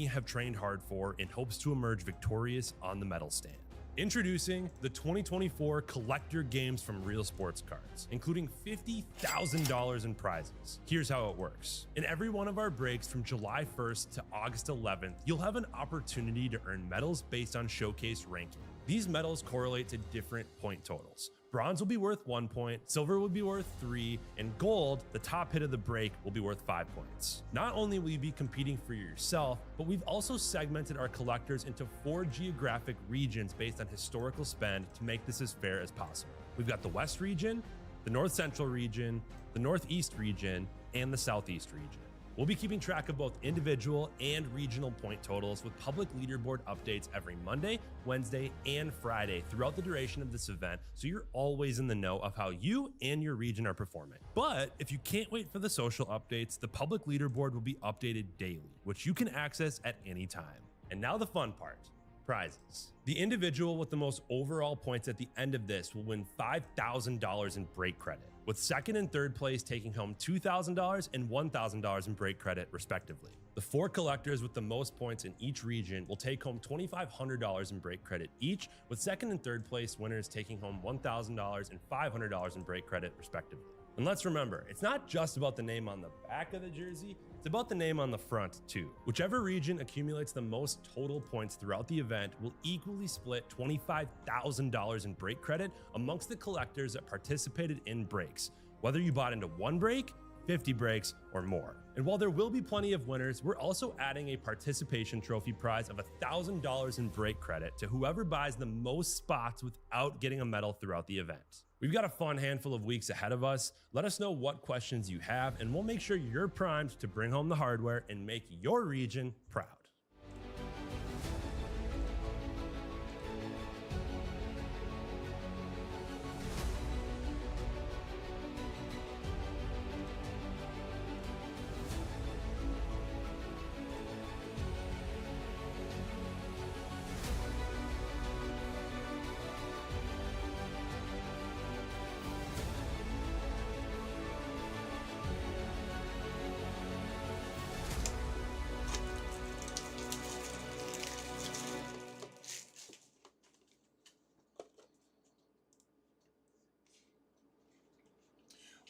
have trained hard for and hopes to emerge victorious on the medal stand. Introducing the 2024 Collector Games from Real Sports Cards, including $50,000 in prizes. Here's how it works. In every one of our breaks from July 1st to August 11th, you'll have an opportunity to earn medals based on showcase ranking. These medals correlate to different point totals. Bronze will be worth 1 point, silver will be worth 3, and gold, the top hit of the break, will be worth 5 points. Not only will you be competing for yourself, but we've also segmented our collectors into 4 geographic regions based on historical spend to make this as fair as possible. We've got the West region, the North Central region, the Northeast region, and the Southeast region. We'll be keeping track of both individual and regional point totals with public leaderboard updates every Monday, Wednesday, and Friday throughout the duration of this event, so you're always in the know of how you and your region are performing. But if you can't wait for the social updates, the public leaderboard will be updated daily, which you can access at any time. And now the fun part. Prizes. The individual with the most overall points at the end of this will win $5,000 in break credit, with second and third place taking home $2,000 and $1,000 in break credit respectively. The 4 collectors with the most points in each region will take home $2,500 in break credit each, with second and third place winners taking home $1,000 and $500 in break credit respectively. And let's remember, it's not just about the name on the back of the jersey, it's about the name on the front too. Whichever region accumulates the most total points throughout the event will equally split $25,000 in break credit amongst the collectors that participated in breaks, whether you bought into 1 break, 50 breaks, or more. And while there will be plenty of winners, we're also adding a participation trophy prize of $1,000 in break credit to whoever buys the most spots without getting a medal throughout the event. We've got a fun handful of weeks ahead of us. Let us know what questions you have, and we'll make sure you're primed to bring home the hardware and make your region proud.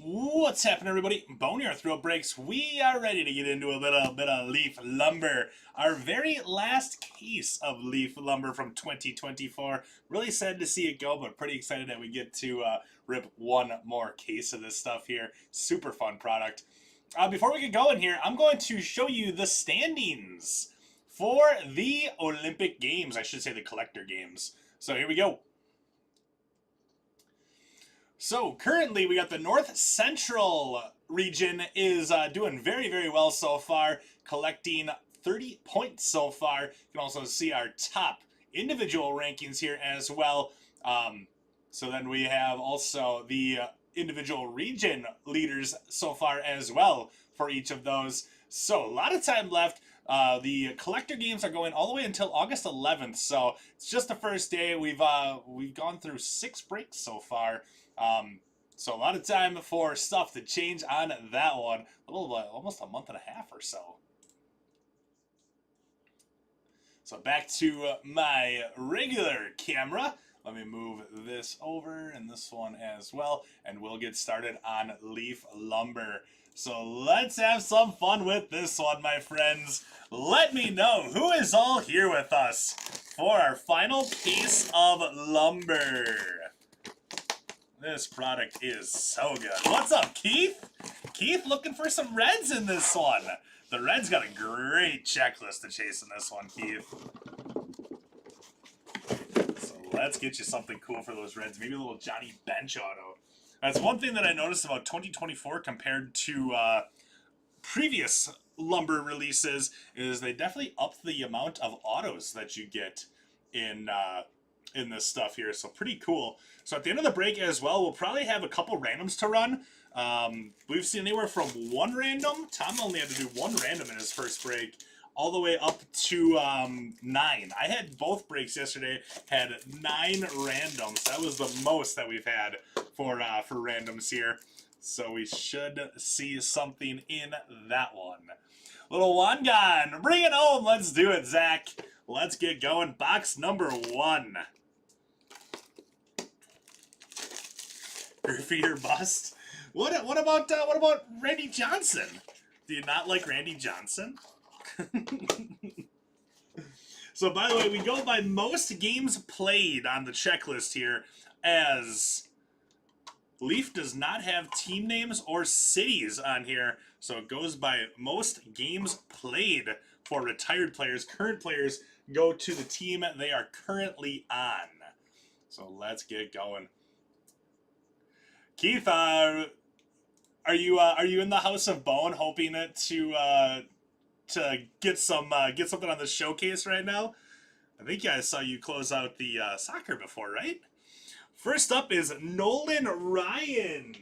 What's happening, everybody? Bone here, Throw Breaks. We are ready to get into a little bit of Leaf Lumber. Our very last case of Leaf Lumber from 2024. Really sad to see it go, but pretty excited that we get to rip one more case of this stuff here. Super fun product. Before we get going here, I'm going to show you the standings for the Olympic Games. I should say the Collector Games. So here we go. So currently we got the North Central region is doing very, very well so far, collecting 30 points so far. You can also see our top individual rankings here as well. So then we have also the individual region leaders so far as well for each of those. So a lot of time left. The collector games are going all the way until August 11th, so it's just the first day. We've gone through 6 breaks so far. So a lot of time for stuff to change on that one. A little, almost a month and a half or so. So back to my regular camera. Let me move this over and this one as well, and we'll get started on Leaf Lumber. So let's have some fun with this one, my friends. Let me know who is all here with us for our final case of lumber. This product is so good. What's up, Keith? Keith looking for some reds in this one. The Reds got a great checklist to chase in this one, Keith. So let's get you something cool for those Reds. Maybe a little Johnny Bench auto. That's one thing that I noticed about 2024 compared to previous lumber releases is they definitely upped the amount of autos that you get in this stuff here. So pretty cool. So at the end of the break as well, we'll probably have a couple randoms to run. We've seen anywhere from 1 random. Tom only had to do 1 random in his first break, all the way up to 9. I had both breaks yesterday, had 9 randoms. That was the most that we've had for randoms here. So we should see something in that one. Little Wangan, bring it home. Let's do it, Zach. Let's get going. Box number 1. Griffey or bust. What about Randy Johnson? Do you not like Randy Johnson? So, by the way, we go by most games played on the checklist here, as Leaf does not have team names or cities on here, so it goes by most games played for retired players. Current players go to the team they are currently on. So let's get going. Keith, are you in the House of Bone, hoping to get something on the showcase right now? I think I saw you close out the soccer before, right? First up is Nolan Ryan.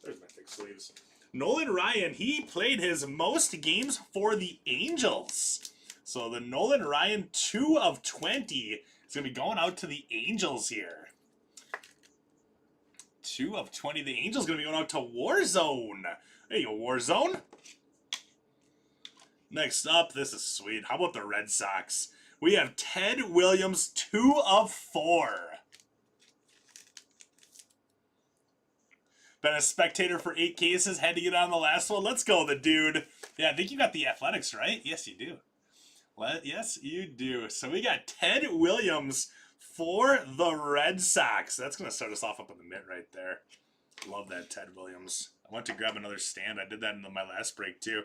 There's my thick sleeves. Nolan Ryan, he played his most games for the Angels. So the Nolan Ryan 2 of 20 is going to be going out to the Angels here. 2 of 20. The Angels going to be going out to Warzone. There you go, Warzone. Next up, this is sweet. How about the Red Sox? We have Ted Williams, 2 of 4. Been a spectator for 8 cases. Had to get on the last one. Let's go, the dude. Yeah, I think you got the Athletics, right? Yes, you do. Yes, you do. So we got Ted Williams for the Red Sox. That's going to start us off up in the mid right there. Love that Ted Williams. I went to grab another stand. I did that in my last break too.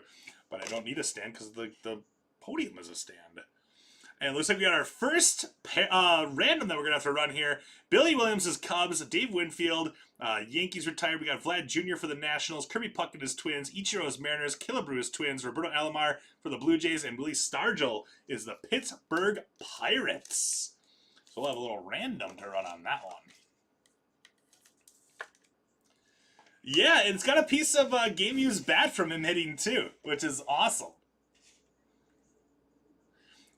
But I don't need a stand because the podium is a stand. And it looks like we got our first random that we're going to have to run here. Billy Williams is Cubs. Dave Winfield, Yankees retired. We got Vlad Jr. for the Nationals. Kirby Puckett is Twins. Ichiro is Mariners. Killebrew is Twins. Roberto Alomar for the Blue Jays. And Billy Stargell is the Pittsburgh Pirates. So we'll have a little random to run on that one. Yeah, it's got a piece of game used bat from him hitting too, which is awesome.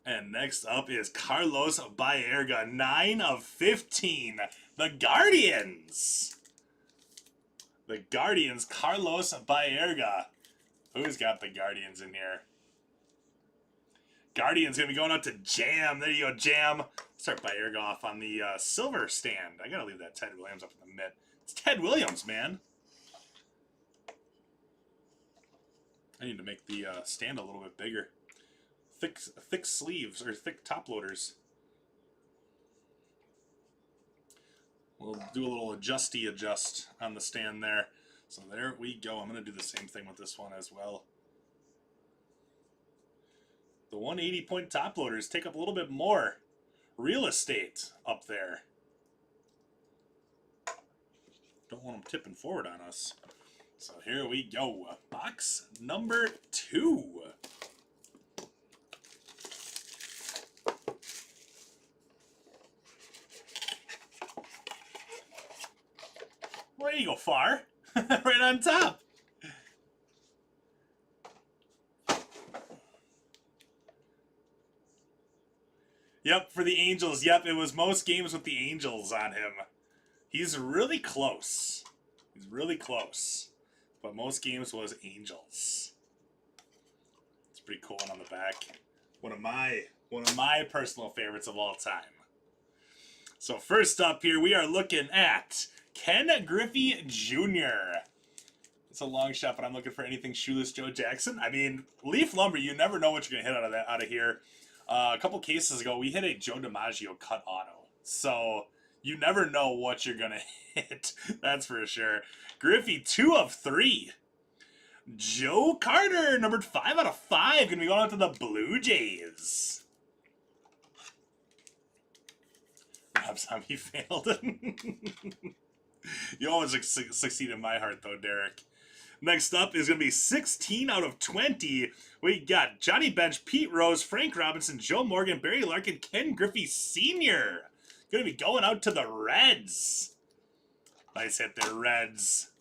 And next up is Carlos Baerga, 9 of 15. The Guardians. The Guardians, Carlos Baerga. Who's got the Guardians in here? Guardians going to be going out to Jam. There you go, Jam. Start Baerga off on the silver stand. I got to leave that Ted Williams up in the mid. It's Ted Williams, man. I need to make the stand a little bit bigger. Thick sleeves, or thick top loaders. We'll do a little adjust on the stand there. So there we go. I'm going to do the same thing with this one as well. The 180-point top loaders take up a little bit more real estate up there. Don't want them tipping forward on us. So here we go. Box number 2. There you go, Far. Right on top. Yep, for the Angels. Yep, it was most games with the Angels on him. He's really close. He's really close. But most games was Angels. It's pretty cool one on the back. One of my personal favorites of all time. So first up here, we are looking at Ken Griffey Jr. It's a long shot, but I'm looking for anything Shoeless Joe Jackson. I mean, Leaf Lumber, you never know what you're gonna hit out of here. A couple cases ago, we hit a Joe DiMaggio cut auto, so you never know what you're gonna hit. That's for sure. Griffey, 2 of 3. Joe Carter, numbered 5 out of 5, gonna be going out to the Blue Jays. Rob Zombie failed. You always succeed in my heart, though, Derek. Next up is going to be 16 out of 20. We got Johnny Bench, Pete Rose, Frank Robinson, Joe Morgan, Barry Larkin, Ken Griffey Sr. Going to be going out to the Reds. Nice hit there, Reds.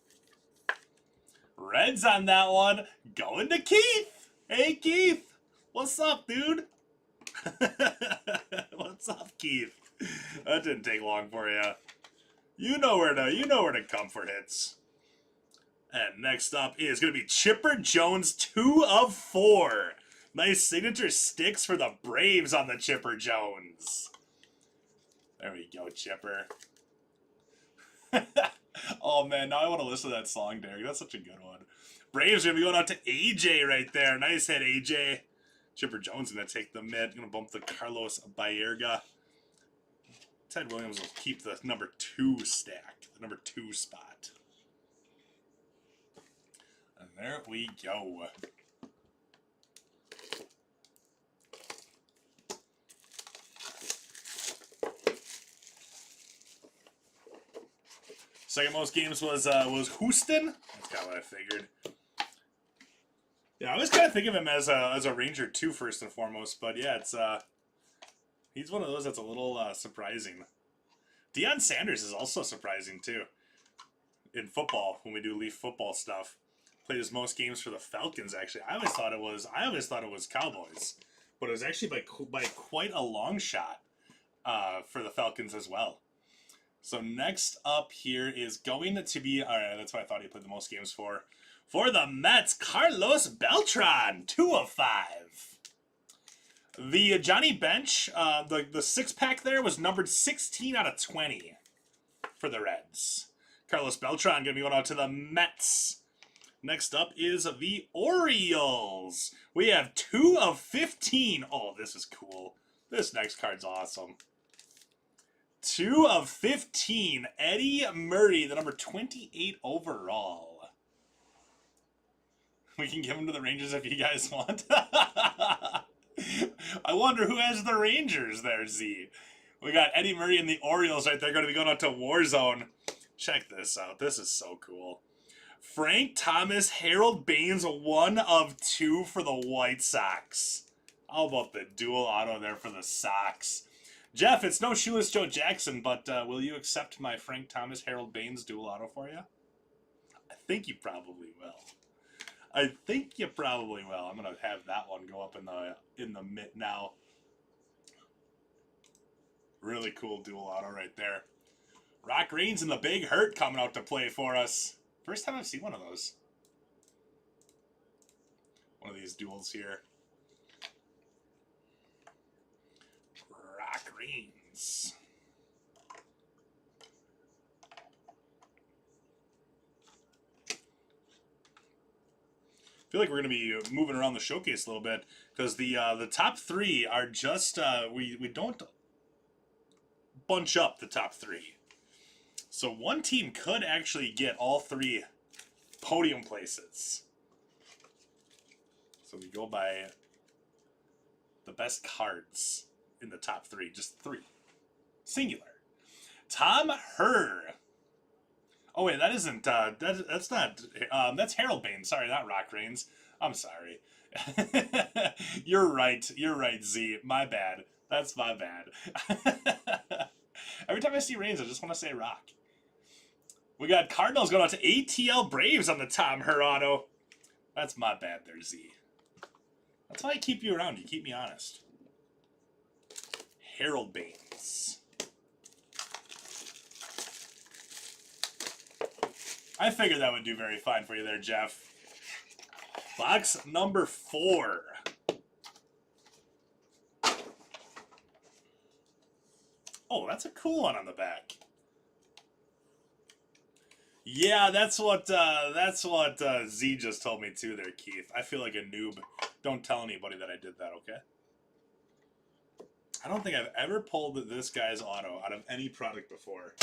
Reds on that one. Going to Keith. Hey, Keith. What's up, dude? What's up, Keith? That didn't take long for you. You know where to come for hits. And next up is going to be Chipper Jones, 2 of 4. Nice signature sticks for the Braves on the Chipper Jones. There we go, Chipper. Oh, man, now I want to listen to that song, Derek. That's such a good one. Braves are going to be going out to AJ right there. Nice hit, AJ. Chipper Jones going to take the mid. Going to bump the Carlos Baerga. Ted Williams will keep the number 2 stack, the number 2 spot. And there we go. Second most games was Houston. That's kind of what I figured. Yeah, I was kind of thinking of him as a Ranger too, first and foremost. But yeah, it's he's one of those that's a little surprising. Deion Sanders is also surprising too. In football, when we do Leaf football stuff, played his most games for the Falcons. Actually, I always thought it was Cowboys, but it was actually by quite a long shot for the Falcons as well. So next up here is going to be, all right, that's what I thought he played the most games for. For the Mets, Carlos Beltran, 2 of 5. The Johnny Bench, the 6-pack there was numbered 16 out of 20 for the Reds. Carlos Beltran going to be going out to the Mets. Next up is the Orioles. We have 2 of 15. Oh, this is cool. This next card's awesome. 2 of 15. Eddie Murray, the number 28 overall. We can give him to the Rangers if you guys want. I wonder who has the Rangers there, Z. We got Eddie Murray and the Orioles right there. Going to be going out to Warzone. Check this out. This is so cool. Frank Thomas, Harold Baines, 1 of 2 for the White Sox. How about the dual auto there for the Sox? Jeff, it's no Shoeless Joe Jackson, but will you accept my Frank Thomas, Harold Baines dual auto for you? I think you probably will. I'm going to have that one go up in the mitt now. Really cool dual auto right there. Rock Reigns and the Big Hurt coming out to play for us. First time I've seen one of those. One of these duels here. Rock Reigns. I feel like we're going to be moving around the showcase a little bit because the top 3 are just we don't bunch up the top 3. So one team could actually get all 3 podium places. So we go by the best cards in the top 3, just 3. Singular. Tom Herr. Oh wait, that isn't that's not that's Harold Baines. Sorry, not Rock Reigns. I'm sorry. You're right, Z. My bad. That's my bad. Every time I see Reigns, I just want to say Rock. We got Cardinals going out to ATL Braves on the Tom Herr auto. That's my bad there, Z. That's why I keep you around. You keep me honest. Harold Baines. I figured that would do very fine for you there, Jeff. Box number 4. Oh, that's a cool one on the back. Yeah, that's what Z just told me too there, Keith. I feel like a noob. Don't tell anybody that I did that, okay? I don't think I've ever pulled this guy's auto out of any product before.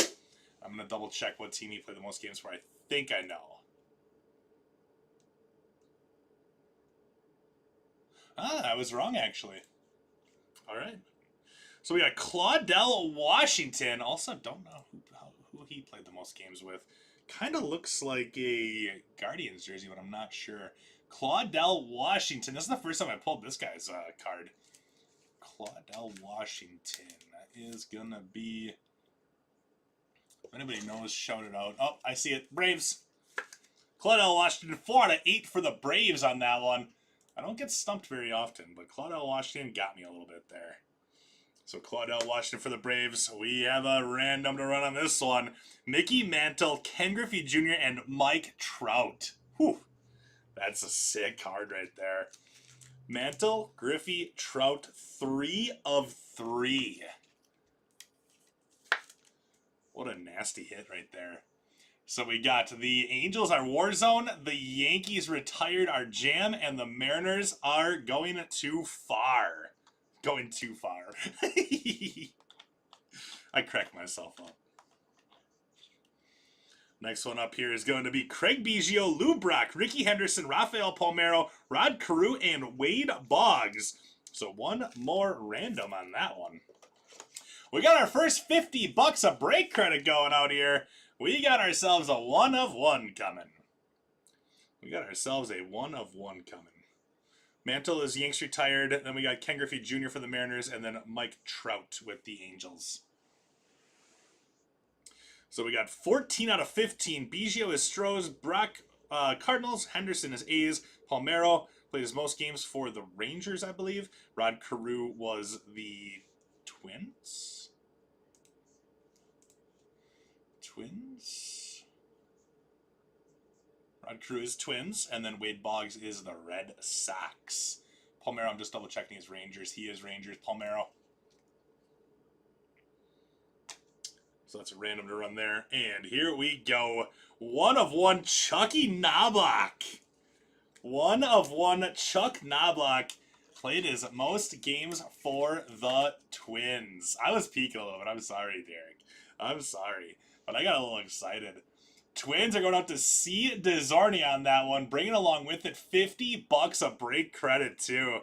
I'm going to double check what team he played the most games for. I think I know. I was wrong, actually. All right. So we got Claudell Washington. Also, don't know who he played the most games with. Kind of looks like a Guardians jersey, but I'm not sure. Claudell Washington. This is the first time I pulled this guy's card. Claudell Washington. That is going to be... If anybody knows, shout it out. Oh, I see it. Braves. Claudell Washington, 4 out of 8 for the Braves on that one. I don't get stumped very often, but Claudell Washington got me a little bit there. So Claudell Washington for the Braves. We have a random to run on this one. Mickey Mantle, Ken Griffey Jr., and Mike Trout. Whew. That's a sick card right there. Mantle, Griffey, Trout, 3 of 3. What a nasty hit right there. So we got the Angels are Warzone, the Yankees retired our Jam, and the Mariners are going too far. Going too far. I cracked myself up. Next one up here is going to be Craig Biggio, Lou Brock, Ricky Henderson, Rafael Palmeiro, Rod Carew, and Wade Boggs. So one more random on that one. We got our first $50 of break credit going out here. We got ourselves a 1 of 1 coming. We got ourselves a 1 of 1 coming. Mantle is Yanks retired. Then we got Ken Griffey Jr. for the Mariners, and then Mike Trout with the Angels. So we got 14 out of 15. Biggio is Stros, Brock Cardinals, Henderson is A's, Palmeiro played his most games for the Rangers, I believe. Rod Carew was the Twins. Rod Carew is Twins, and then Wade Boggs is the Red Sox. Palmeiro, I'm just double checking his Rangers. He is Rangers. Palmeiro. So that's a random to run there. And here we go. 1 of 1 Chucky Knobloch. 1 of 1 Chuck Knobloch played his most games for the Twins. I was peeking a little bit. I'm sorry, Derek. I'm sorry. But I got a little excited. Twins are going out to C. DeZarni on that one, bringing along with it $50 of break credit, too.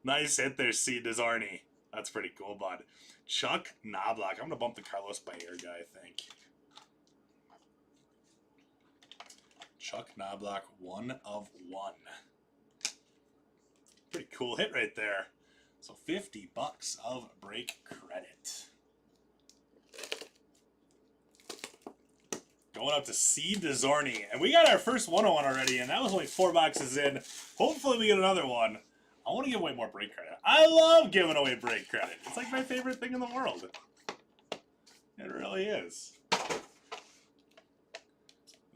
Nice hit there, C. DeZarni. That's pretty cool, bud. Chuck Knobloch. I'm going to bump the Carlos Bayer guy, I think. Chuck Knobloch, 1 of 1. Pretty cool hit right there. So $50 of break credit. Going up to C. DeZarni. And we got our first 101 already, and that was only 4 boxes in. Hopefully we get another one. I want to give away more break credit. I love giving away break credit. It's like my favorite thing in the world. It really is.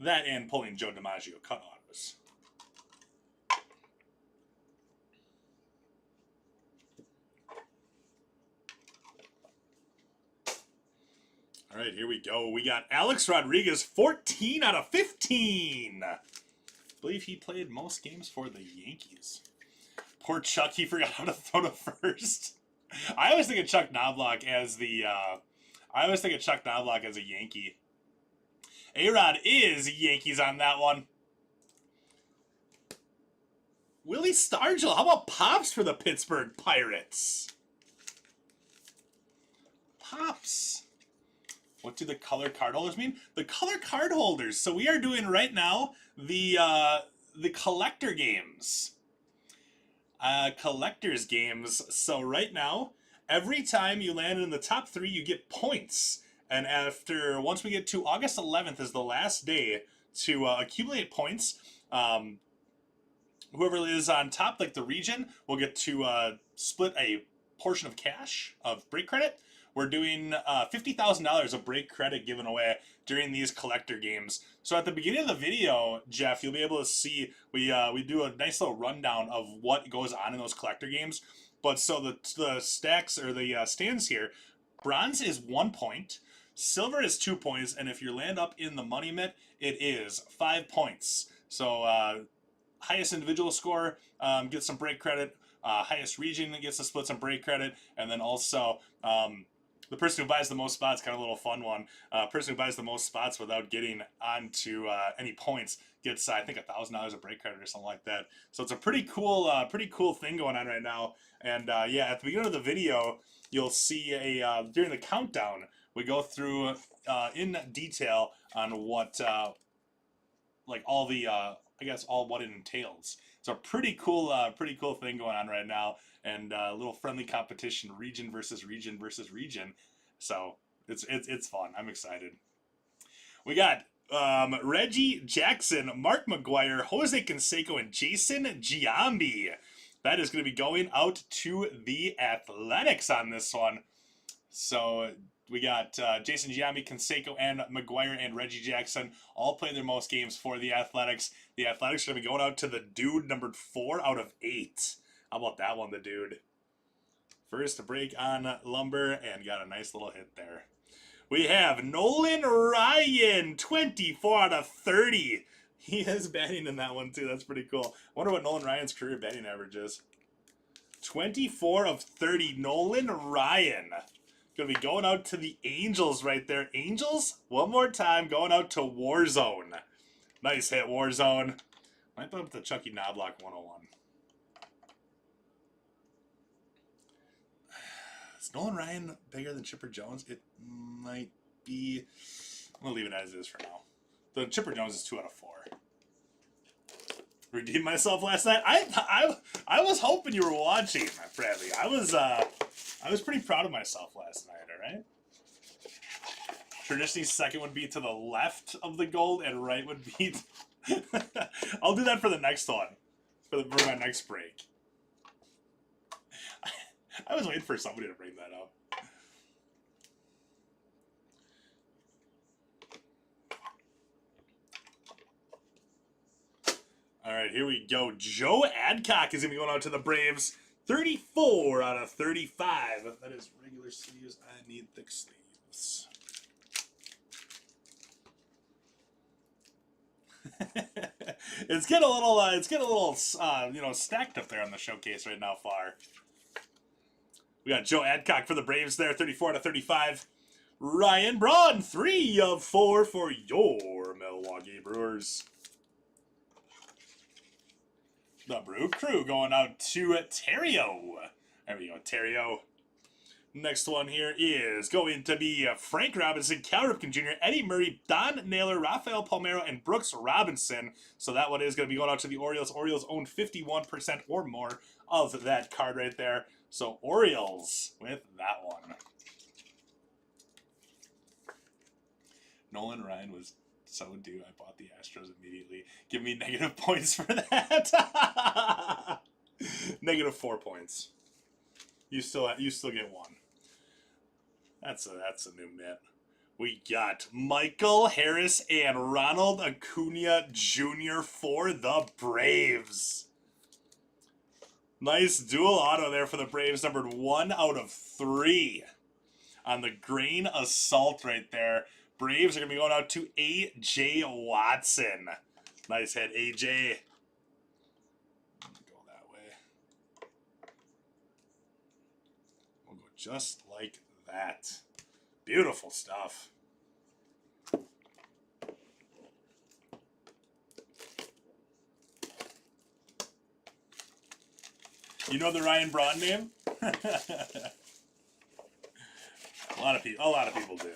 That and pulling Joe DiMaggio cut autos. All right, here we go. We got Alex Rodriguez, 14 out of 15. I believe he played most games for the Yankees. Poor Chuck, he forgot how to throw to first. I always think of Chuck Knobloch as the, Yankee. A-Rod is Yankees on that one. Willie Stargell, how about Pops for the Pittsburgh Pirates? Pops. What do the color card holders mean? The color card holders. So we are doing right now the collector games. Collector's games. So right now, every time you land in the top 3, you get points. And once we get to August 11th is the last day to accumulate points. Whoever is on top, like the region, will get to split a portion of cash, of break credit. We're doing $50,000 of break credit given away during these collector games. So at the beginning of the video, Jeff, you'll be able to see we do a nice little rundown of what goes on in those collector games. But so the stacks or the stands here, bronze is 1 point, silver is 2 points, and if you land up in the money mitt, it is 5 points. So highest individual score gets some break credit. Highest region gets to split some break credit, and then also the person who buys the most spots, kind of a little fun one. Person who buys the most spots without getting onto any points gets, I think, $1,000 of break credit or something like that. So it's a pretty cool thing going on right now. And yeah, at the beginning of the video, you'll see during the countdown, we go through in detail on what like all the I guess all what it entails. It's a pretty cool thing going on right now, and a little friendly competition, region versus region versus region. So it's fun. I'm excited. We got Reggie Jackson, Mark McGuire, Jose Canseco, and Jason Giambi. That is going to be going out to the Athletics on this one. So we got Jason Giambi, Canseco, and McGuire and Reggie Jackson all played their most games for the Athletics. The Athletics are going to be going out to the dude numbered 4 out of 8. How about that one, the dude? First break on Lumber and got a nice little hit there. We have Nolan Ryan, 24 out of 30. He is batting in that one too. That's pretty cool. I wonder what Nolan Ryan's career batting average is. 24 of 30. Nolan Ryan. Going to be going out to the Angels right there. Angels, one more time, going out to Warzone. Nice hit, Warzone. Might put up the Chucky Knobloch 101. Is Nolan Ryan bigger than Chipper Jones? It might be. I'm going to leave it as it is for now. The Chipper Jones is 2 out of 4. Redeemed myself last night. I was hoping you were watching, Bradley. I was pretty proud of myself last night, alright? Traditionally, second would be to the left of the gold, and right would be... I'll do that for the next one. For my next break. I was waiting for somebody to bring that up. Alright, here we go. Joe Adcock is going to be going out to the Braves. 34 out of 35. That is regular sleeves. I need thick sleeves. It's getting a little, stacked up there on the showcase right now, far. We got Joe Adcock for the Braves there, 34 out of 35. Ryan Braun, 3 of 4 for your Milwaukee Brewers. The Brew Crew going out to Terrio. There we go, Terrio. Next one here is going to be Frank Robinson, Cal Ripken Jr., Eddie Murray, Don Naylor, Rafael Palmeiro, and Brooks Robinson. So that one is going to be going out to the Orioles. Orioles own 51% or more of that card right there. So Orioles with that one. Nolan Ryan was so due. I bought the Astros immediately. Give me negative points for that. Negative 4 points. You still get 1. That's a new mint. We got Michael Harris and Ronald Acuna Jr. for the Braves. Nice dual auto there for the Braves, numbered 1 out of 3 on the grain assault right there. Braves are going to be going out to A.J. Watson. Nice hit, A.J. Go that way. We'll go just like that. Beautiful stuff. You know the Ryan Braun name? A lot of people do.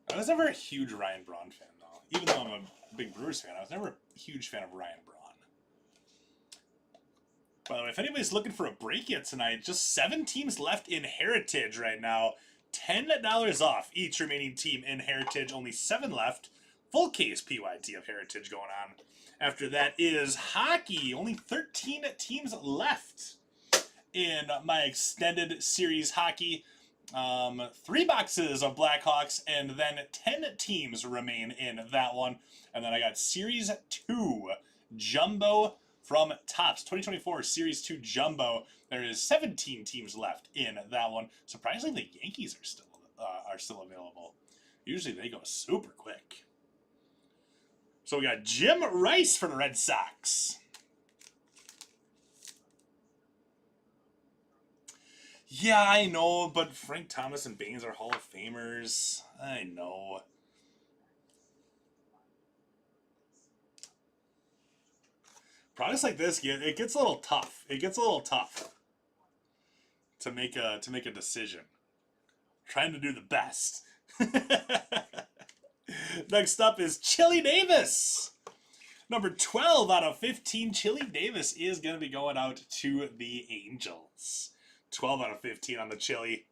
I was never a huge Ryan Braun fan, though. Even though I'm a big Brewers fan, I was never a huge fan of Ryan Braun. By the way, if anybody's looking for a break yet tonight, just 7 teams left in Heritage right now. $10 off each remaining team in Heritage. Only 7 left. Full case PYT of Heritage going on. After that is hockey. Only 13 teams left in my extended series hockey. 3 boxes of Blackhawks, and then 10 teams remain in that one. And then I got Series 2 Jumbo from Topps 2024 Series 2 Jumbo. There is 17 teams left in that one. Surprisingly, the Yankees are still available. Usually they go super quick. So we got Jim Rice for the Red Sox. Yeah, I know, but Frank Thomas and Baines are Hall of Famers. I know. Products like this, it gets a little tough. It gets a little tough to make a decision. Trying to do the best. Next up is Chili Davis. Number 12 out of 15. Chili Davis is going to be going out to the Angels. 12 out of 15 on the Chili.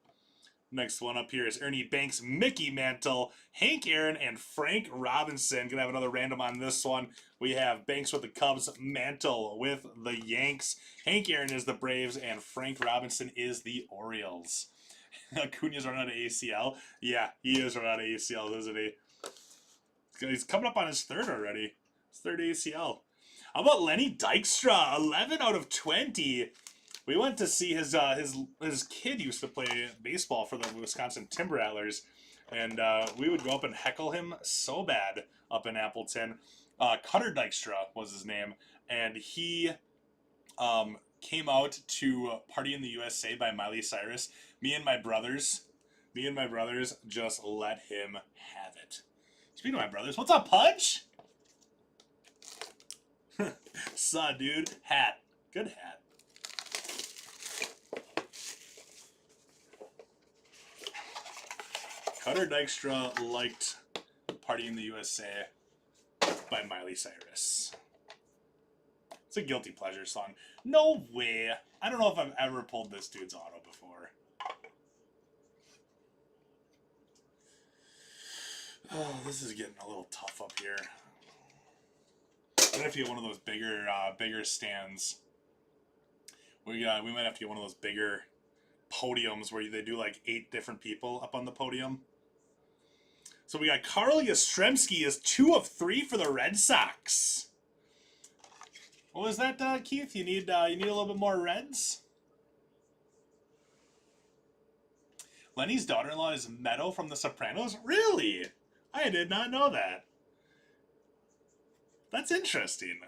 Next one up here is Ernie Banks, Mickey Mantle, Hank Aaron, and Frank Robinson. Gonna have another random on this one. We have Banks with the Cubs, Mantle with the Yanks. Hank Aaron is the Braves, and Frank Robinson is the Orioles. Acuna's running out of ACL. Yeah, he is running out of ACL, isn't he? He's coming up on his third already. His third ACL. How about Lenny Dykstra? 11 out of 20. We went to see his kid used to play baseball for the Wisconsin Timber Rattlers, and we would go up and heckle him so bad up in Appleton. Cutter Dykstra was his name, and he came out to Party in the USA by Miley Cyrus. Me and my brothers just let him have it. Speaking of my brothers, what's up, Pudge? Saw, dude. Hat. Good hat. Cutter Dykstra liked Party in the USA by Miley Cyrus. It's a guilty pleasure song. No way. I don't know if I've ever pulled this dude's auto before. Oh, this is getting a little tough up here. We might have to get one of those bigger stands. We might have to get one of those bigger podiums where they do like 8 different people up on the podium. So we got Carl Yastrzemski is 2 of 3 for the Red Sox. What was that, Keith? You need a little bit more Reds? Lenny's daughter-in-law is Meadow from The Sopranos? Really? I did not know that. That's interesting.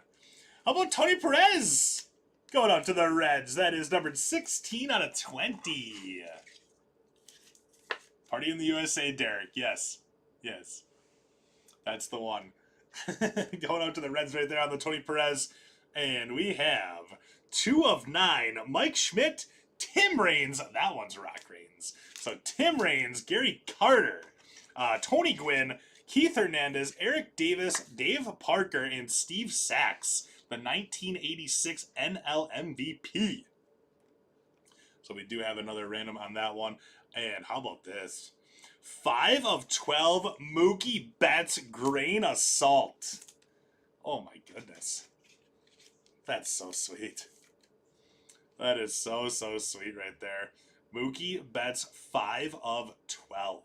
How about Tony Perez? Going out to the Reds. That is numbered 16 out of 20. Party in the USA, Derek. Yes. Yes. That's the one. Going out to the Reds right there on the Tony Perez. And we have 2 of 9. Mike Schmidt, Tim Raines. That one's Rock Raines. So Tim Raines, Gary Carter, Tony Gwynn, Keith Hernandez, Eric Davis, Dave Parker, and Steve Sachs, the 1986 NL MVP. So we do have another random on that one. And how about this? 5 of 12, Mookie Betts, Grain Assault. Oh my goodness. That's so sweet. That is so sweet right there. Mookie Betts, 5 of 12.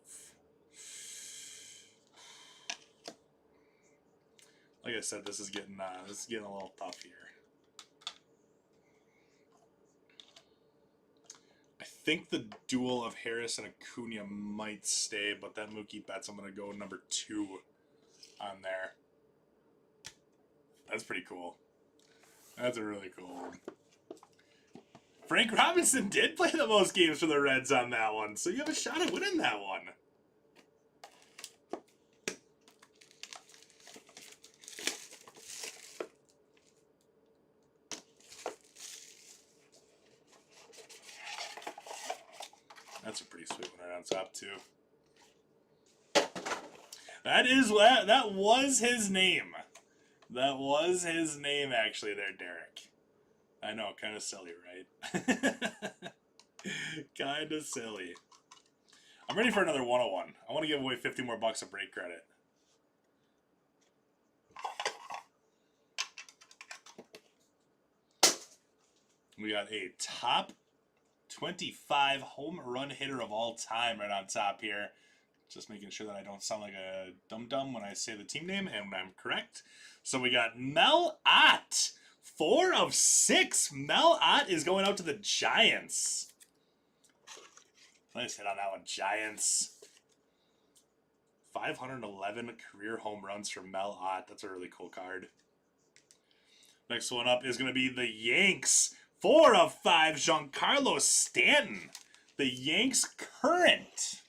Like I said, this is getting a little tough here. I think the duel of Harris and Acuna might stay, but that Mookie Betts, I'm going to go number 2 on there. That's pretty cool. That's a really cool one. Frank Robinson did play the most games for the Reds on that one, so you have a shot at winning that one. That's a pretty sweet one right on top, too. That was his name. That was his name, actually, there, Derek. I know, kind of silly, right? Kind of silly. I'm ready for another 101. I want to give away 50 more bucks of break credit. We got a top 25 home run hitter of all time right on top here. Just making sure that I don't sound like a dum-dum when I say the team name, and I'm correct. So we got Mel Ott. 4 of 6. Mel Ott is going out to the Giants. Nice hit on that one, Giants. 511 career home runs for Mel Ott. That's a really cool card. Next one up is going to be the Yanks. 4 of 5, Giancarlo Stanton. The Yanks current.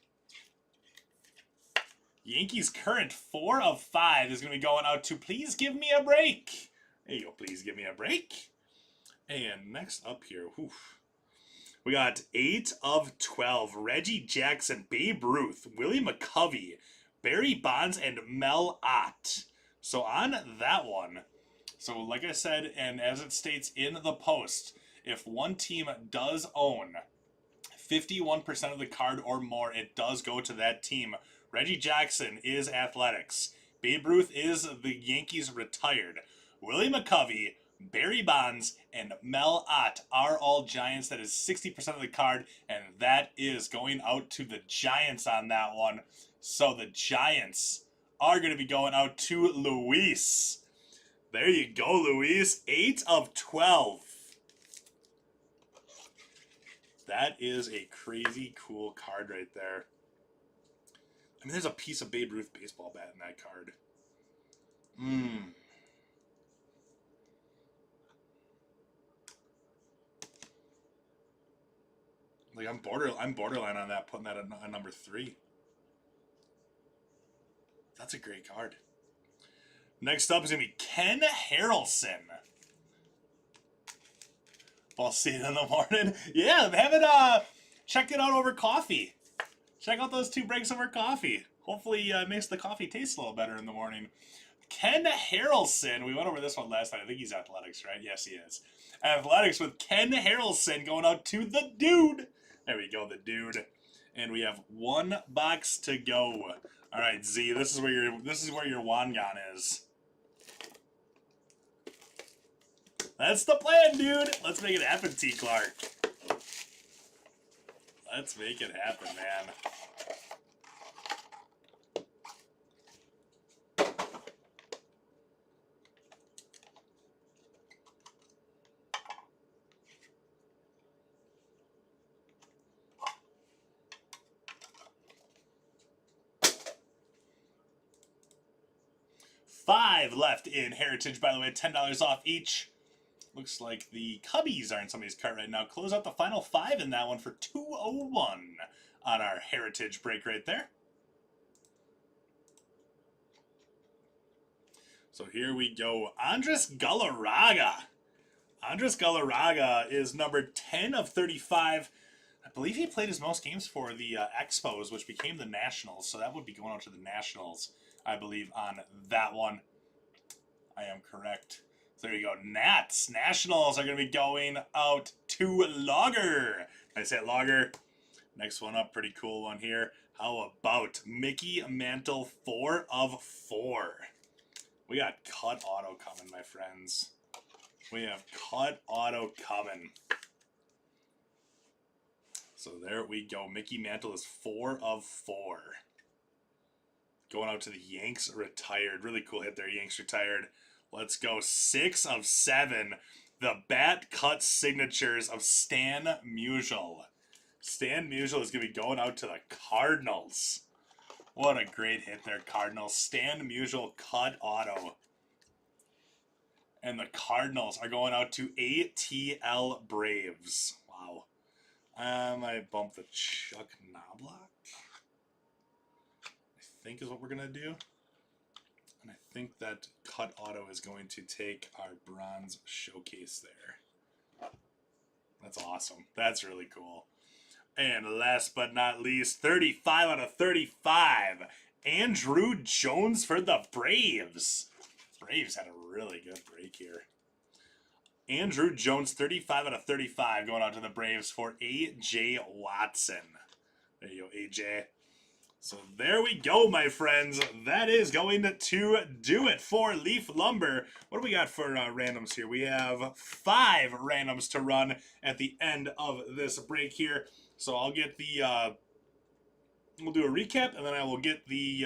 Yankees current 4 of 5 is going to be going out to Please Give Me a Break. There you go, Please Give Me a Break. And next up here, we got 8 of 12, Reggie Jackson, Babe Ruth, Willie McCovey, Barry Bonds, and Mel Ott. So on that one, so like I said, and as it states in the post, if one team does own 51% of the card or more, it does go to that team. Reggie Jackson is Athletics. Babe Ruth is the Yankees retired. Willie McCovey, Barry Bonds and Mel Ott are all Giants. That is 60% of the card, and that is going out to the Giants on that one. So the Giants are going to be going out to Luis. There you go, Luis. 8 of 12. That is a crazy cool card right there. I mean, there's a piece of Babe Ruth baseball bat in that card. Like I'm borderline on that, putting that at number 3. That's a great card. Next up is gonna be Ken Harrelson. I'll see it in the morning. Yeah, have it. Check it out over coffee. Check out those 2 breaks over coffee. Hopefully, it makes the coffee taste a little better in the morning. Ken Harrelson. We went over this one last time. I think he's Athletics, right? Yes, he is. Athletics with Ken Harrelson going out to the dude. There we go, the dude. And we have 1 box to go. All right, Z. This is where your Wangan is. That's the plan, dude. Let's make it happen, T. Clark. Let's make it happen, man. $5 left in Heritage, by the way, $10 off each. Looks like the Cubbies are in somebody's cart right now. Close out the final 5 in that one for $201 on our Heritage break right there. So here we go. Andres Galarraga. Andres Galarraga is number 10 of 35. I believe he played his most games for the Expos, which became the Nationals. So that would be going out to the Nationals, I believe, on that one. I am correct. So there you go. Nats. Nationals are going to be going out to Logger. I said Logger. Next one up, pretty cool one here. How about Mickey Mantle, 4 of 4. We got cut auto coming, my friends. We have cut auto coming. So there we go. Mickey Mantle is 4 of 4. Going out to the Yanks retired. Really cool hit there. Yanks retired. Let's go. 6 of 7. The bat cut signatures of Stan Musial. Stan Musial is going to be going out to the Cardinals. What a great hit there, Cardinals. Stan Musial cut auto. And the Cardinals are going out to ATL Braves. Wow. I might bump the Chuck Knobloch, I think is what we're going to do. And I think that cut auto is going to take our bronze showcase there. That's awesome. That's really cool. And last but not least, 35 out of 35. Andrew Jones for the Braves. Braves had a really good break here. Andrew Jones, 35 out of 35, going out to the Braves for A.J. Watson. There you go, A.J. So there we go, my friends. That is going to do it for Leaf Lumber. What do we got for randoms here? We have 5 randoms to run at the end of this break here. So I'll get the, we'll do a recap, and then I will get the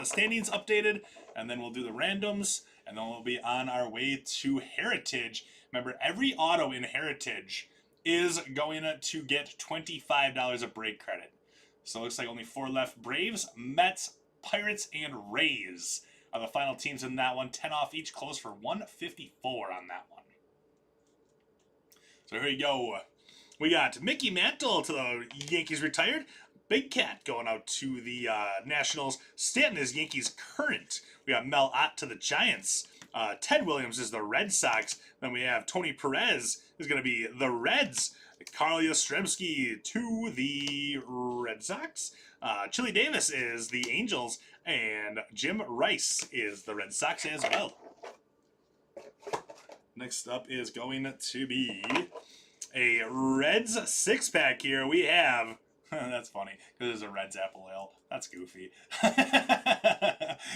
standings updated, and then we'll do the randoms, and then we'll be on our way to Heritage. Remember, every auto in Heritage is going to get $25 of break credit. So it looks like only 4 left. Braves, Mets, Pirates, and Rays are the final teams in that one. 10 off each, close for $154 on that one. So here you go. We got Mickey Mantle to the Yankees retired. Big Cat going out to the Nationals. Stanton is Yankees current. We got Mel Ott to the Giants. Ted Williams is the Red Sox. Then we have Tony Perez is going to be the Reds. Carl Yastrzemski to the Red Sox. Chili Davis is the Angels. And Jim Rice is the Red Sox as well. Next up is going to be a Reds 6-pack here. We have That's funny because there's a Reds apple ale. That's goofy.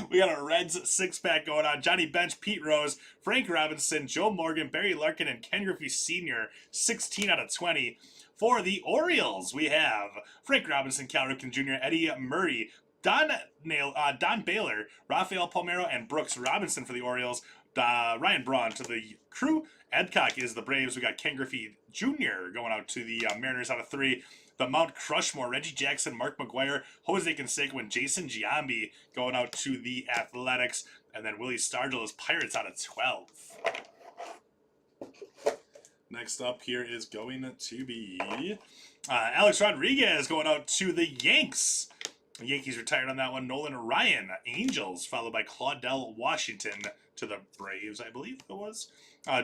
We got a Reds 6-pack going on. Johnny Bench, Pete Rose, Frank Robinson, Joe Morgan, Barry Larkin, and Ken Griffey Sr. 16 out of 20. For the Orioles, we have Frank Robinson, Cal Ripken Jr., Eddie Murray, Don Baylor, Rafael Palmeiro, and Brooks Robinson for the Orioles. Ryan Braun to the Crew. Adcock is the Braves. We got Ken Griffey Jr. going out to the Mariners out of 3. The Mount Crushmore, Reggie Jackson, Mark McGuire, Jose Canseco, and Jason Giambi going out to the Athletics. And then Willie Stargell is Pirates out of 12. Next up here is going to be Alex Rodriguez going out to the Yanks. The Yankees retired on that one. Nolan Ryan, Angels, followed by Claudell Washington to the Braves, I believe it was.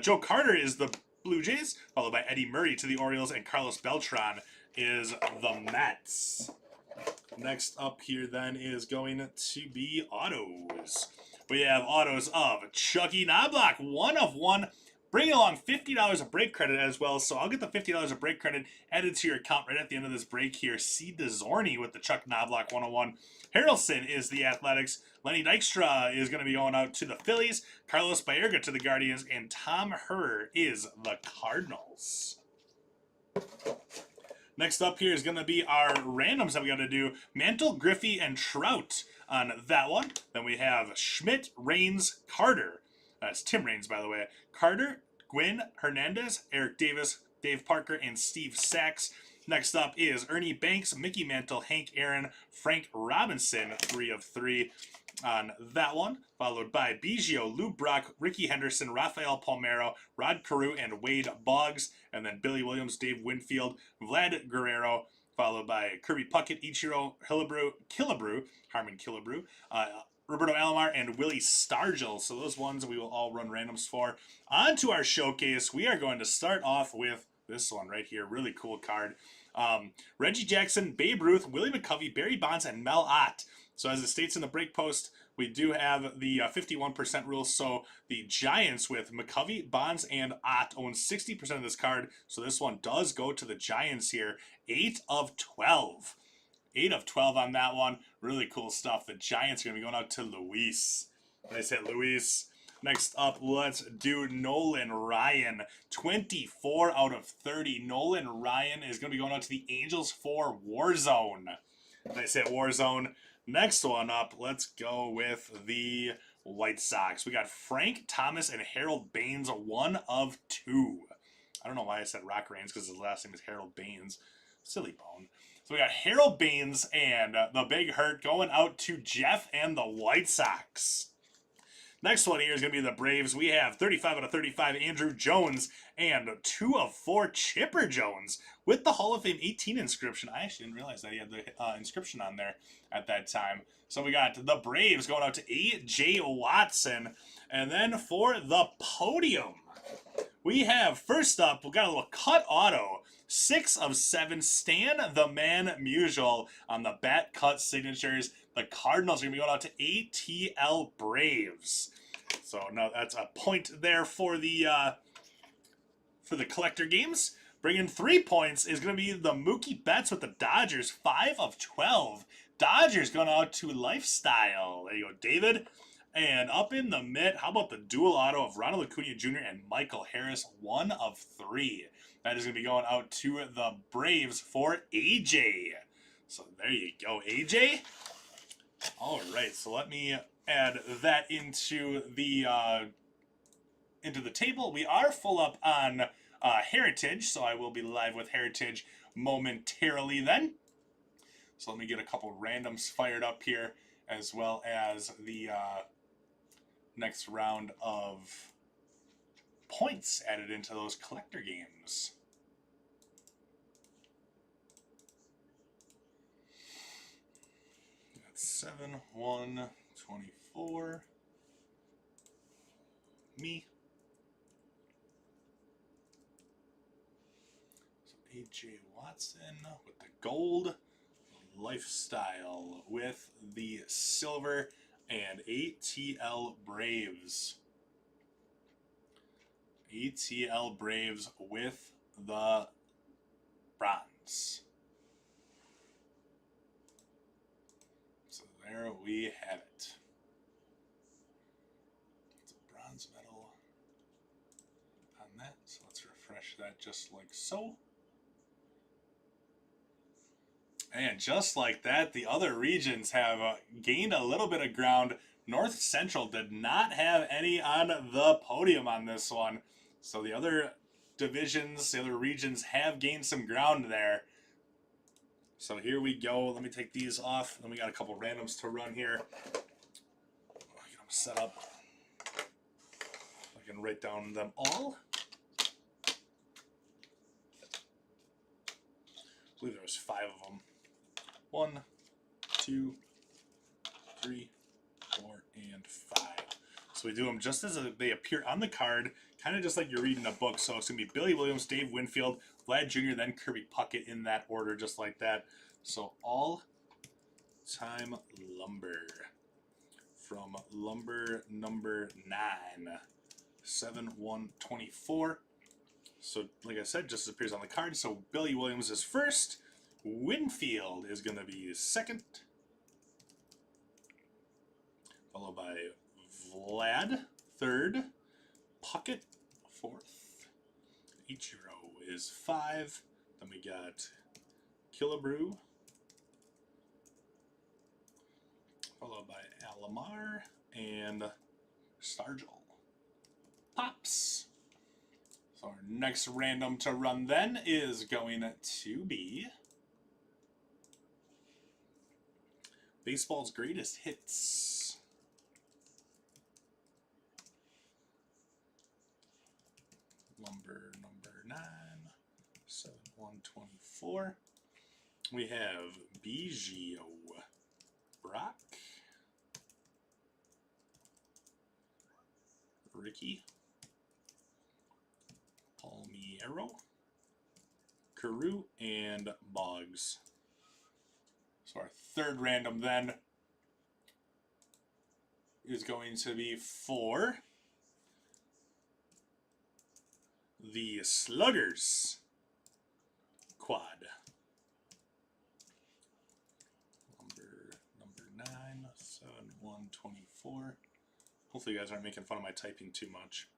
Joe Carter is the Blue Jays, followed by Eddie Murray to the Orioles, and Carlos Beltran is the Mets. Next up here then is going to be autos. We have autos of Chucky Knobloch, 1 of 1. Bring along $50 of break credit as well, so I'll get the $50 of break credit added to your account right at the end of this break here. C. DeZorny with the Chuck Knobloch 101. Harrelson is the Athletics. Lenny Dykstra is going to be going out to the Phillies. Carlos Baerga to the Guardians. And Tom Herr is the Cardinals. Next up here is going to be our randoms that we got to do. Mantle, Griffey, and Trout on that one. Then we have Schmidt, Raines, Carter. That's Tim Raines, by the way. Carter, Gwynn, Hernandez, Eric Davis, Dave Parker, and Steve Sachs. Next up is Ernie Banks, Mickey Mantle, Hank Aaron, Frank Robinson, 3 of 3 on that one. Followed by Biggio, Lou Brock, Ricky Henderson, Rafael Palmeiro, Rod Carew, and Wade Boggs. And then Billy Williams, Dave Winfield, Vlad Guerrero, followed by Kirby Puckett, Ichiro Killebrew, Harmon Killebrew, Roberto Alomar, and Willie Stargell. So those ones we will all run randoms for. On to our showcase. We are going to start off with this one right here. Really cool card. Reggie Jackson, Babe Ruth, Willie McCovey, Barry Bonds, and Mel Ott. So as it states in the break post, we do have the 51% rule. So the Giants with McCovey, Bonds, and Ott own 60% of this card. So this one does go to the Giants here. 8 of 12. 8 of 12 on that one. Really cool stuff. The Giants are going to be going out to Luis. Nice hit, Luis. Next up, let's do Nolan Ryan. 24 out of 30. Nolan Ryan is going to be going out to the Angels for Warzone. Nice hit, Warzone. Next one up, let's go with the White Sox. We got Frank Thomas and Harold Baines, 1 of 2. I don't know why I said Rock Reigns because his last name is Harold Baines. Silly bone. So we got Harold Baines and the Big Hurt going out to Jeff and the White Sox. Next one here is going to be the Braves. We have 35 out of 35 Andrew Jones and 2 of 4 Chipper Jones with the Hall of Fame 18 inscription. I actually didn't realize that he had the inscription on there at that time. So we got the Braves going out to A.J. Watson. And then for the podium, we have first up, we got a little cut auto. 6 of 7 Stan the Man Musial on the bat cut signatures. The Cardinals are going to be going out to ATL Braves. So now that's a point there for the collector games. Bringing 3 points is going to be the Mookie Betts with the Dodgers. 5 of 12. Dodgers going out to Lifestyle. There you go, David. And up in the mid, how about the dual auto of Ronald Acuna Jr. and Michael Harris? 1 of 3. That is going to be going out to the Braves for AJ. So there you go, AJ. All right, so let me add that into the table. We are full up on Heritage, so I will be live with Heritage momentarily then. So let me get a couple randoms fired up here, as well as the next round of points added into those collector games. That's 7, 1, 24. Me. So A.J. Watson with the gold. Lifestyle with the silver. And ATL Braves. ATL Braves with the bronze. we have it. It's a bronze medal on that. So let's refresh that just like so. And just like that, the other regions have gained a little bit of ground. North Central did not have any on the podium on this one. So the other divisions, the other regions have gained some ground there. So here we go. Let me take these off. Then we got a couple randoms to run here. Get them set up. I can write down them all. I believe there was 5 of them. 1, 2, 3, 4, and 5. So we do them just as they appear on the card, kind of just like you're reading a book. So it's going to be Billy Williams, Dave Winfield, Vlad Jr., then Kirby Puckett in that order, just like that. So all-time lumber from lumber number 9, 7/1/24. So like I said, just appears on the card. So Billy Williams is first. Winfield is going to be second, followed by Vlad, third, Puckett, fourth, Ichiro is 5, then we got Killebrew, followed by Alomar, and Stargell. Pops. So our next random to run then is going to be Baseball's Greatest Hits. Lumber number 9, 7/1/24. We have Biggio, Brock, Ricky, Palmiero, Carew, and Boggs. So our third random then is going to be for the Sluggers quad. Number 9, 7/1/24. Hopefully you guys aren't making fun of my typing too much.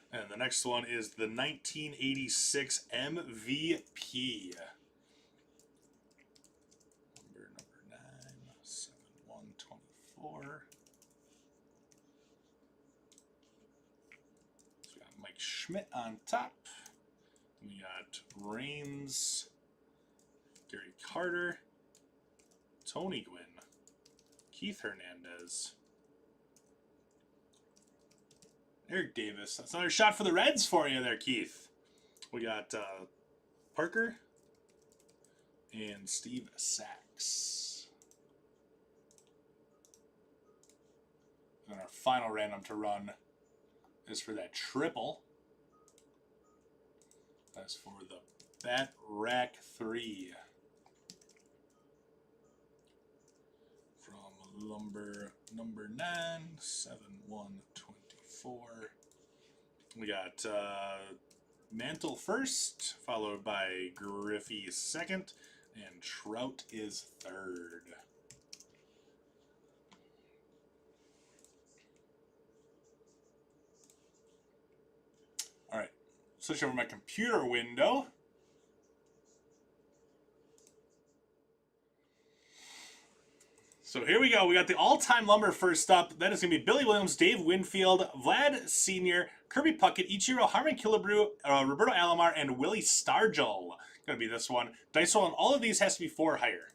And the next one is the 1986 MVP. Number 9, 7/1/24. So we got Mike Schmidt on top. We got Reigns, Gary Carter, Tony Gwynn, Keith Hernandez, Eric Davis. That's another shot for the Reds for you there, Keith. We got Parker and Steve Sachs. And our final random to run is for that triple. That's for the Bat Rack 3. From lumber number 9, 7/1/24. We got Mantle first, followed by Griffey second, and Trout is third. All right, switch over my computer window. So here we go. We got the all-time lumber first up. That is going to be Billy Williams, Dave Winfield, Vlad Sr., Kirby Puckett, Ichiro, Harmon Killebrew, Roberto Alomar, and Willie Stargell. Going to be this one. Dice roll on all of these has to be 4 or higher.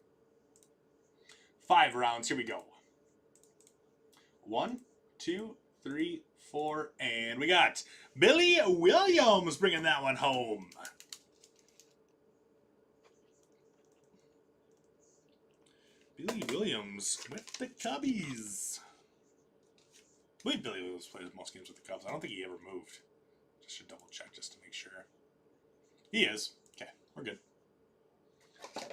5 rounds. Here we go. 1, 2, 3, 4, and we got Billy Williams bringing that one home. Billy Williams with the Cubbies. I believe Billy Williams plays most games with the Cubs. I don't think he ever moved. Just should double check just to make sure. He is. Okay, we're good.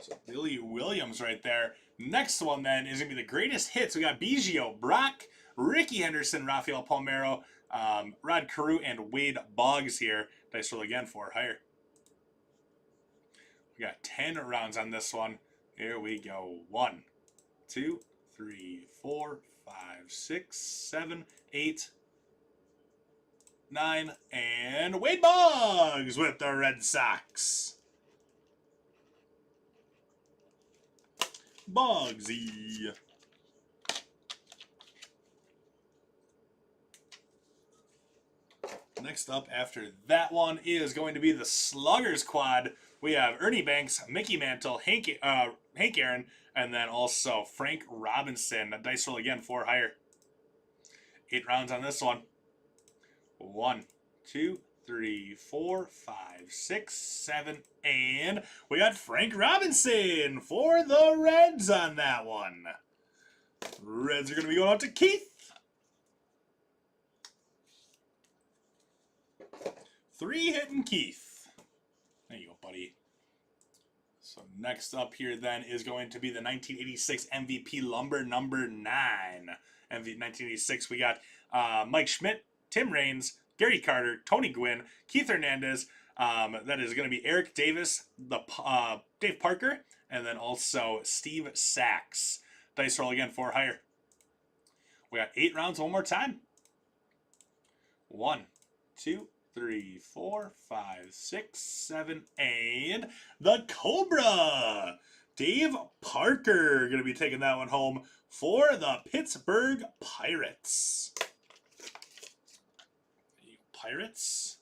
So Billy Williams right there. Next one then is going to be the greatest hits. We got Biggio, Brock, Ricky Henderson, Rafael Palmeiro, Rod Carew, and Wade Boggs here. Dice roll again for higher. We got 10 rounds on this one. Here we go. 1, 2, 3, 4, 5, 6, 7, 8, 9, and Wade Boggs with the Red Sox. Boggsy. Next up after that one is going to be the Sluggers quad. We have Ernie Banks, Mickey Mantle, Hank Aaron, and then also Frank Robinson. Dice roll again for higher. 8 rounds on this one. 1, 2, 3, 4, 5, 6, 7, and we got Frank Robinson for the Reds on that one. Reds are going to be going out to Keith. 3 hitting Keith. There you go, buddy. So next up here then is going to be the 1986 MVP Lumber number 9. 1986, we got Mike Schmidt, Tim Raines, Gary Carter, Tony Gwynn, Keith Hernandez. That is going to be Eric Davis, Dave Parker, and then also Steve Sachs. Dice roll again for higher. We got 8 rounds one more time. 1, 2, 3, 4, 5, 6, 7, and the Cobra. Dave Parker going to be taking that one home for the Pittsburgh Pirates. Pirates.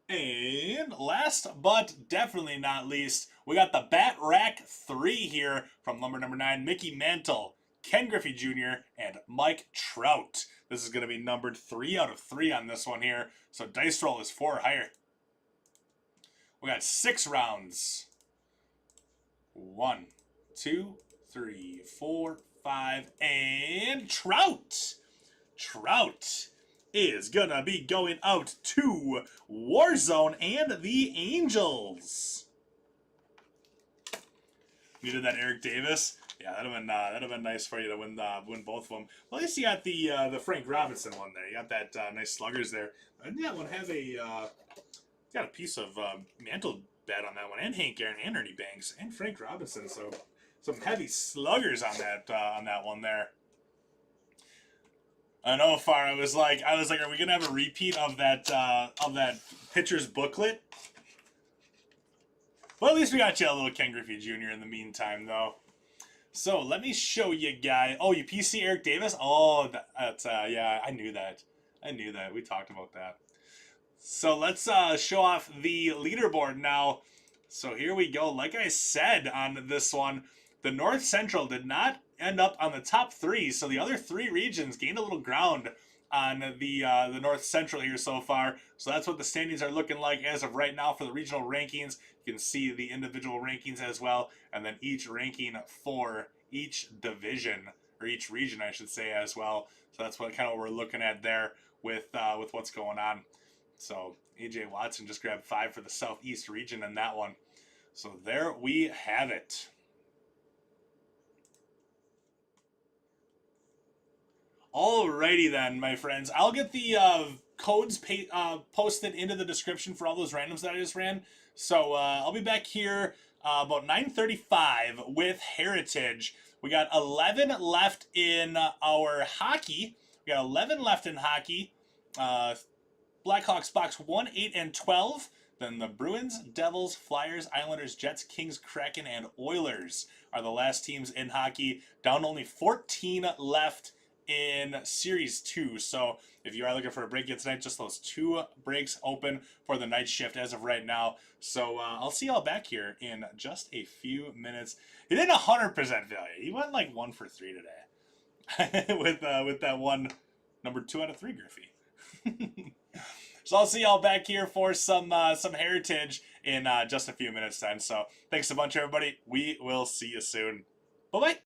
And last but definitely not least, we got the Bat Rack 3 here from Lumber number 9, Mickey Mantle, Ken Griffey Jr., and Mike Trout. This is going to be numbered 3 out of 3 on this one here. So dice roll is 4 or higher. We got 6 rounds. 1, 2, 3, 4, 5, and Trout. Trout is going to be going out to Warzone and the Angels. You did that, Eric Davis? Yeah, that'd have been nice for you to win both of them. Well, at least you got the Frank Robinson one there. You got that nice sluggers there. And that one has got a piece of Mantle bat on that one, and Hank Aaron, and Ernie Banks, and Frank Robinson. So some heavy sluggers on that one there. I know, Far. I was like, are we gonna have a repeat of that pitcher's booklet? Well, at least we got you a little Ken Griffey Jr. in the meantime, though. So let me show you guys. Oh, you PC Eric Davis? Oh, that's yeah, I knew that. We talked about that. So let's show off the leaderboard now. So here we go. Like I said on this one, the North Central did not end up on the top 3, so the other 3 regions gained a little ground on the North Central here so far. So that's what the standings are looking like as of right now for the regional rankings. You can see the individual rankings as well, and then each ranking for each division, or each region, I should say, as well. So that's what we're looking at there with what's going on. So AJ Watson just grabbed 5 for the Southeast region in that one. So there we have it. Alrighty then, my friends. I'll get the codes posted into the description for all those randoms that I just ran. So I'll be back here about 9:35 with Heritage. We got 11 left in our hockey. We got 11 left in hockey. Blackhawks box 1, 8, and 12. Then the Bruins, Devils, Flyers, Islanders, Jets, Kings, Kraken, and Oilers are the last teams in hockey. Down only 14 left in Series 2. So if you are looking for a break yet tonight, just those 2 breaks open for the night shift as of right now. So I'll see y'all back here in just a few minutes. He did 100% failure. He went like 1 for 3 today with that one number 2 out of 3 Griffey. So I'll see y'all back here for some Heritage in just a few minutes then. So thanks a bunch, everybody. We will see you soon. Bye-bye.